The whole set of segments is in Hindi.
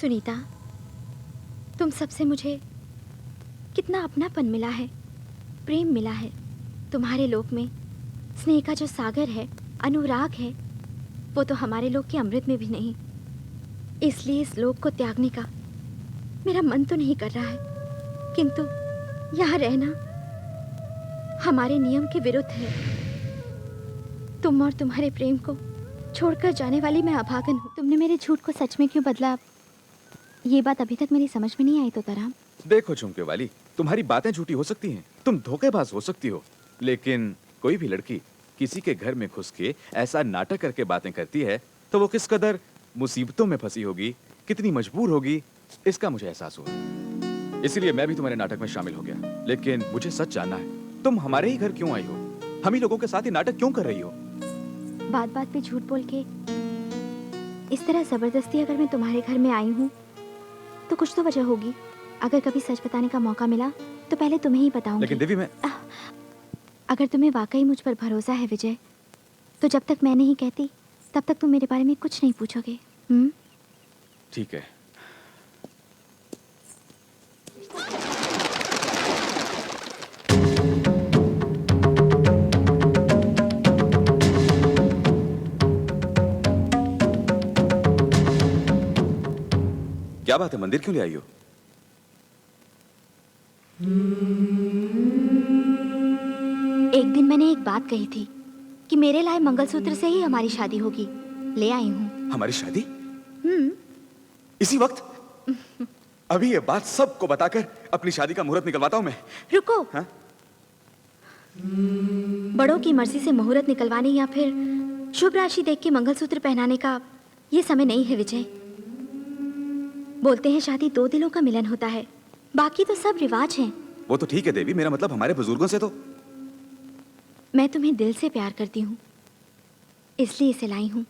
सुनीता, तुम सबसे मुझे कितना अपनापन मिला है, प्रेम मिला है। तुम्हारे लोक में स्नेह का जो सागर है, अनुराग है, वो तो हमारे लोक के अमृत में भी नहीं। इसलिए इस लोक को त्यागने का मेरा मन तो नहीं कर रहा है, किंतु यहाँ रहना हमारे नियम के विरुद्ध है। तुम और तुम्हारे प्रेम को छोड़कर जाने वाली मैं अभागन हूँ। तुमने मेरे झूठ को सच में क्यों बदला? ये बात अभी तक मेरी समझ में नहीं आई तोताराम। देखो झुमके वाली, तुम्हारी बातें झूठी हो सकती हैं, तुम धोखेबाज हो सकती हो, लेकिन कोई भी लड़की किसी के घर में घुस के ऐसा नाटक करके बातें करती है तो वो किस कदर मुसीबतों में फंसी होगी, कितनी मजबूर होगी, इसका मुझे एहसास हुआ। इसलिए मैं भी तुम्हारे नाटक में शामिल हो गया। लेकिन मुझे सच जानना है, तुम हमारे ही घर क्यों आई हो? हम ही लोगों के साथ ही नाटक क्यों कर रही हो? बात बात पे झूठ बोल के इस तरह जबरदस्ती अगर मैं तुम्हारे घर में आई हूँ तो कुछ तो वजह होगी। अगर कभी सच बताने का मौका मिला तो पहले तुम्हें ही बताऊंगी। लेकिन देवी, मैं अगर तुम्हें वाकई मुझ पर भरोसा है विजय, तो जब तक मैं नहीं कहती तब तक तुम मेरे बारे में कुछ नहीं पूछोगे। ठीक है। क्या बात है, मंदिर क्यों ले आई हो? एक दिन मैंने एक बात कही थी कि मेरे लाए मंगलसूत्र से ही हमारी शादी होगी। ले आई हूँ। हमारी शादी? इसी वक्त? अभी ये बात सबको बताकर अपनी शादी का मुहूर्त निकलवाता हूँ मैं। रुको। हाँ? बड़ों की मर्जी से मुहूर्त निकलवाने या फिर शुभ राशि देख के मंगलसूत्र पहनाने का ये समय नहीं है विजय। बोलते हैं शादी दो दिलों का मिलन होता है, बाकी तो सब रिवाज हैं। वो तो ठीक है देवी, मेरा मतलब हमारे बुजुर्गों से तो। मैं तुम्हें दिल से प्यार करती हूँ, इसलिए इसे लाई हूँ।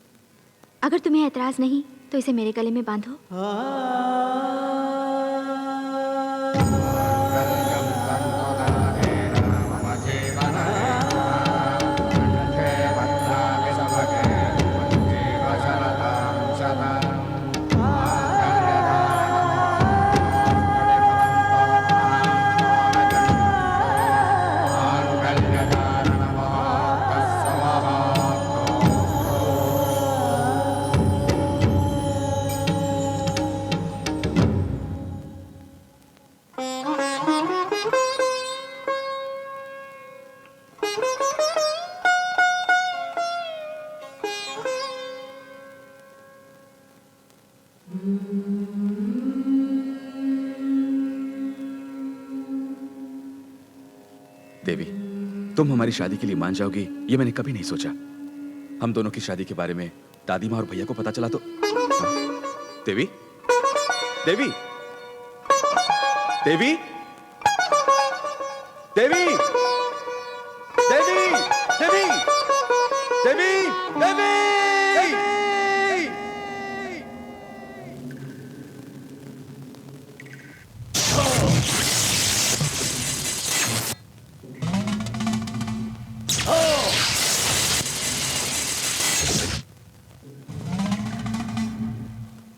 अगर तुम्हें ऐतराज नहीं तो इसे मेरे गले में बांधो। देवी, तुम हमारी शादी के लिए मान जाओगी ये मैंने कभी नहीं सोचा। हम दोनों की शादी के बारे में दादी माँ और भैया को पता चला तो। देवी, देवी, देवी, देवी, देवी, देवी, देवी, देवी।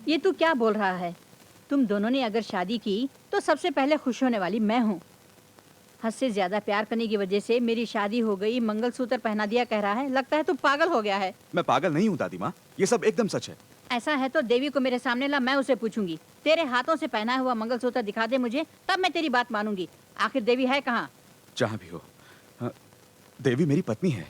ये तू क्या बोल रहा है? तुम दोनों ने अगर शादी की तो सबसे पहले खुश होने वाली मैं हूँ। हद से ज्यादा प्यार करने की वजह से मेरी शादी हो गई, मंगलसूत्र पहना दिया कह रहा है। लगता है तू पागल हो गया है। मैं पागल नहीं हूँ दादी माँ, ये सब एकदम सच है। ऐसा है तो देवी को मेरे सामने ला, मैं उसे पूछूंगी। तेरे हाथों से पहना हुआ मंगलसूत्र दिखा दे मुझे, तब मैं तेरी बात मानूंगी। आखिर देवी है कहाँ? जहाँ भी हो। देवी मेरी पत्नी है।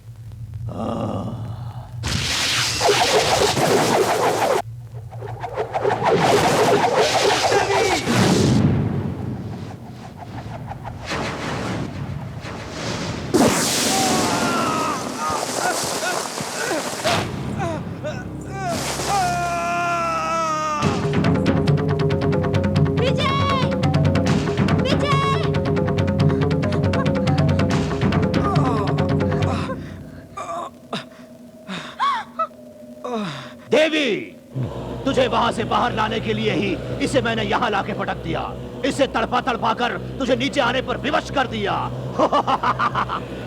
तुझे वहां से बाहर लाने के लिए ही इसे मैंने यहाँ लाके पटक दिया। इसे तड़पा तड़पा कर तुझे नीचे आने पर विवश कर दिया।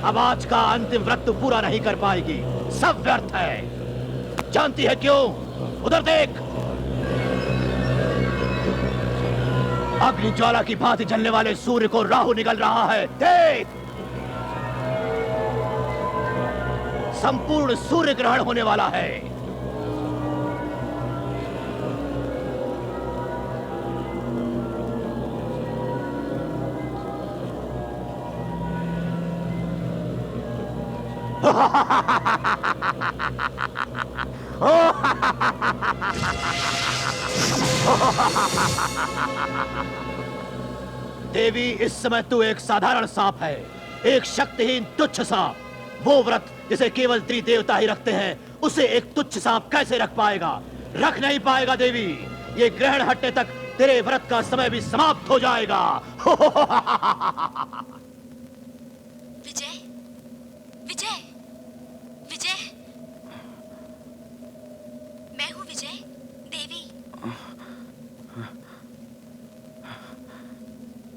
अब आज का अंतिम व्रत तू पूरा नहीं कर पाएगी, सब व्यर्थ है। जानती है क्यों? उधर देख। अग्नि ज्वाला की भांति जलने वाले सूर्य को राहु निकल रहा है। देख, संपूर्ण सूर्य ग्रहण होने वाला है। देवी, इस समय तू एक साधारण सांप है, एक शक्तिहीन तुच्छ सांप। वो व्रत जिसे केवल त्रिदेवता ही रखते हैं, उसे एक तुच्छ सांप कैसे रख पाएगा? रख नहीं पाएगा देवी। ये ग्रहण हटने तक तेरे व्रत का समय भी समाप्त हो जाएगा। विजय, विजय, विजय, मैं हूँ विजय, देवी।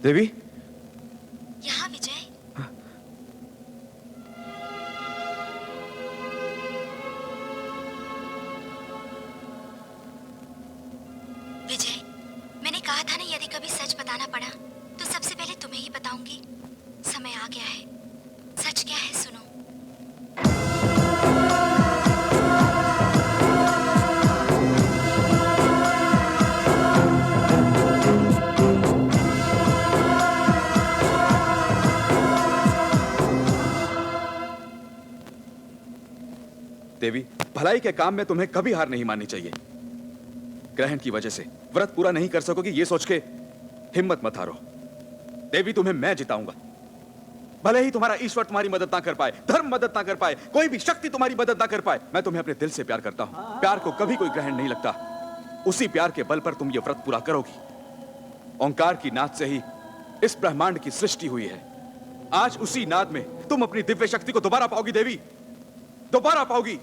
देवी, यहाँ विजय। विजय, मैंने कहा था ना, यदि कभी सच बताना पड़ा तो सबसे पहले तुम्हें ही बताऊंगी। समय आ गया है। सच क्या है सुनो। देवी, भलाई के काम में तुम्हें कभी हार नहीं माननी चाहिए। ग्रहण की वजह से व्रत पूरा नहीं कर सकोगी, ये सोच के हिम्मत मत हारो। देवी, तुम्हें मैं जिताऊंगा। भले ही तुम्हारा ईश्वर तुम्हारी मदद ना कर पाए, धर्म मदद ना कर पाए, कोई भी शक्ति तुम्हारी मदद ना कर पाए, मैं तुम्हें अपने दिल से प्यार करता हूं। प्यार को कभी कोई ग्रहण नहीं लगता। उसी प्यार के बल पर तुम ये व्रत पूरा करोगी। ओंकार की नाद से ही इस ब्रह्मांड की सृष्टि हुई है। आज उसी नाद में तुम अपनी दिव्य शक्ति को दोबारा पाओगी देवी, दोबारा पाओगी।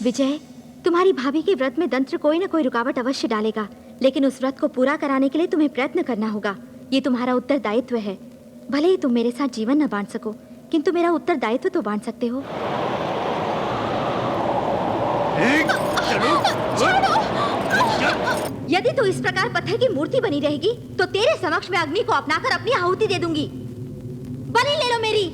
विजय, तुम्हारी भाभी के व्रत में दंत्र कोई ना कोई रुकावट अवश्य डालेगा, लेकिन उस व्रत को पूरा कराने के लिए तुम्हें प्रयत्न करना होगा। ये तुम्हारा उत्तरदायित्व है। भले ही तुम मेरे साथ जीवन न बांट सको, किंतु मेरा उत्तरदायित्व तो बांट सकते हो। यदि तू इस प्रकार पत्थर की मूर्ति बनी रहेगी तो तेरे समक्ष मैं अग्नि को अपनाकर अपनी आहुति दे दूंगी। बलि ले लो मेरी।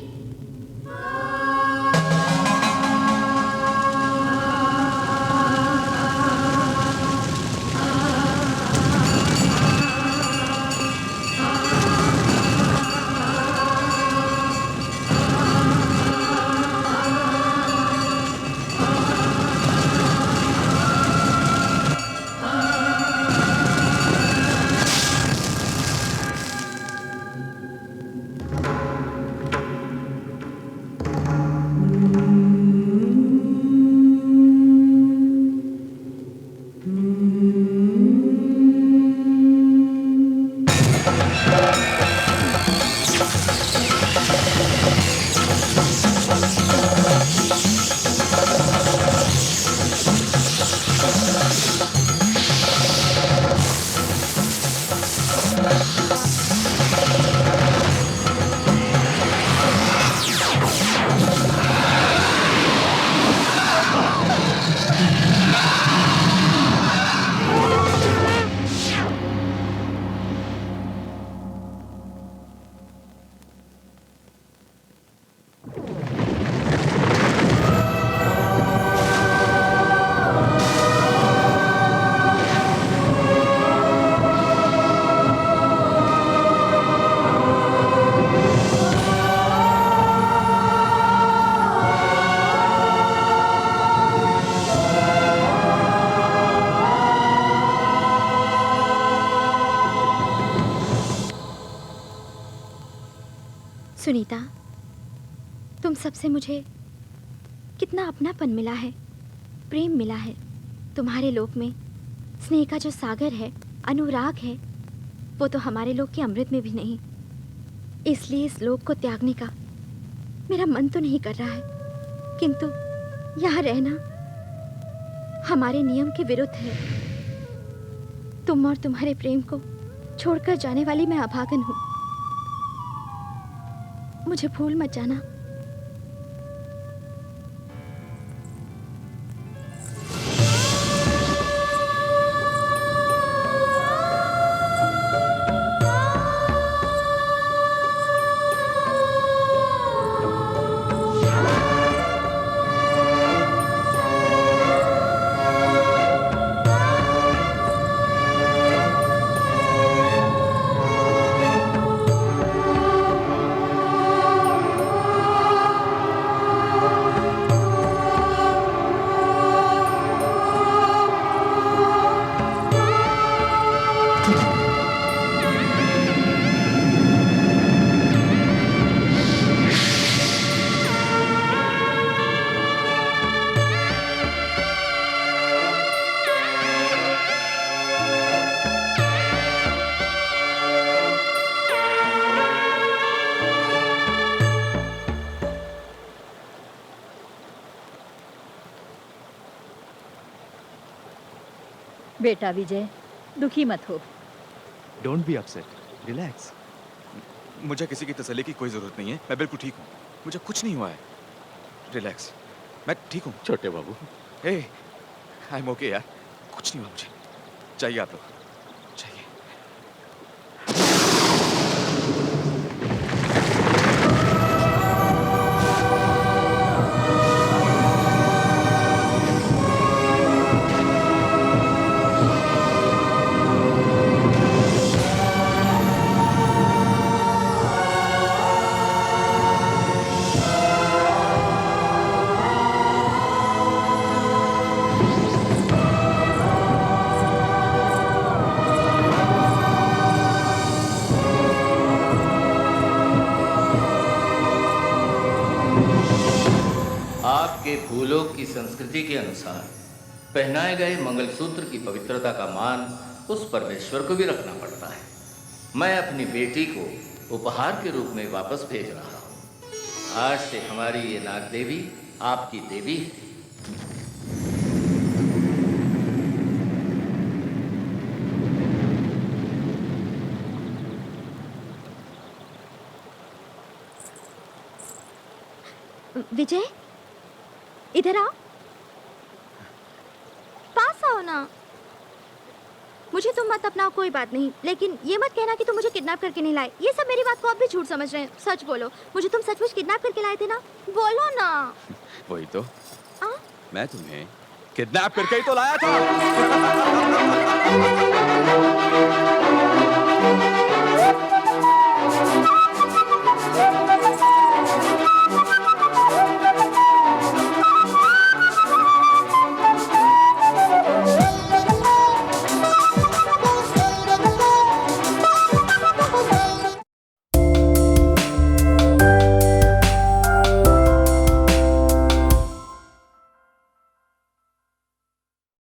सुनीता, तुम सबसे मुझे कितना अपनापन मिला है, प्रेम मिला है। तुम्हारे लोक में स्नेह का जो सागर है, अनुराग है, वो तो हमारे लोक के अमृत में भी नहीं। इसलिए इस लोक को त्यागने का मेरा मन तो नहीं कर रहा है, किंतु यहाँ रहना हमारे नियम के विरुद्ध है। तुम और तुम्हारे प्रेम को छोड़कर जाने वाली मैं अभागन हूँ। मुझे भूल मत जाना। बेटा विजय, दुखी मत हो। Don't be upset, relax. मुझे किसी की तसल्ली की कोई जरूरत नहीं है। मैं बिल्कुल ठीक हूँ। मुझे कुछ नहीं हुआ है। रिलैक्स, मैं ठीक हूँ। छोटे बाबू, हे, आई एम ओके यार। कुछ नहीं हुआ मुझे। चाहिए आप लोग, चाहिए। आपके भूलोक की संस्कृति के अनुसार पहनाए गए मंगलसूत्र की पवित्रता का मान उस परमेश्वर को भी रखना पड़ता है। मैं अपनी बेटी को उपहार के रूप में वापस भेज रहा हूँ। आज से हमारी ये नाग देवी आपकी देवी है। विजय, इधर आओ। पास आओ ना। मुझे तुम मत अपनाओ, कोई बात नहीं, लेकिन ये मत कहना कि तुम मुझे किडनैप करके नहीं लाए। ये सब मेरी बात को अब भी झूठ समझ रहे हैं। सच बोलो, मुझे तुम सचमुच किडनैप करके लाए थे ना? बोलो ना। वही तो। आ? मैं तुम्हें किडनैप करके ही तो लाया था।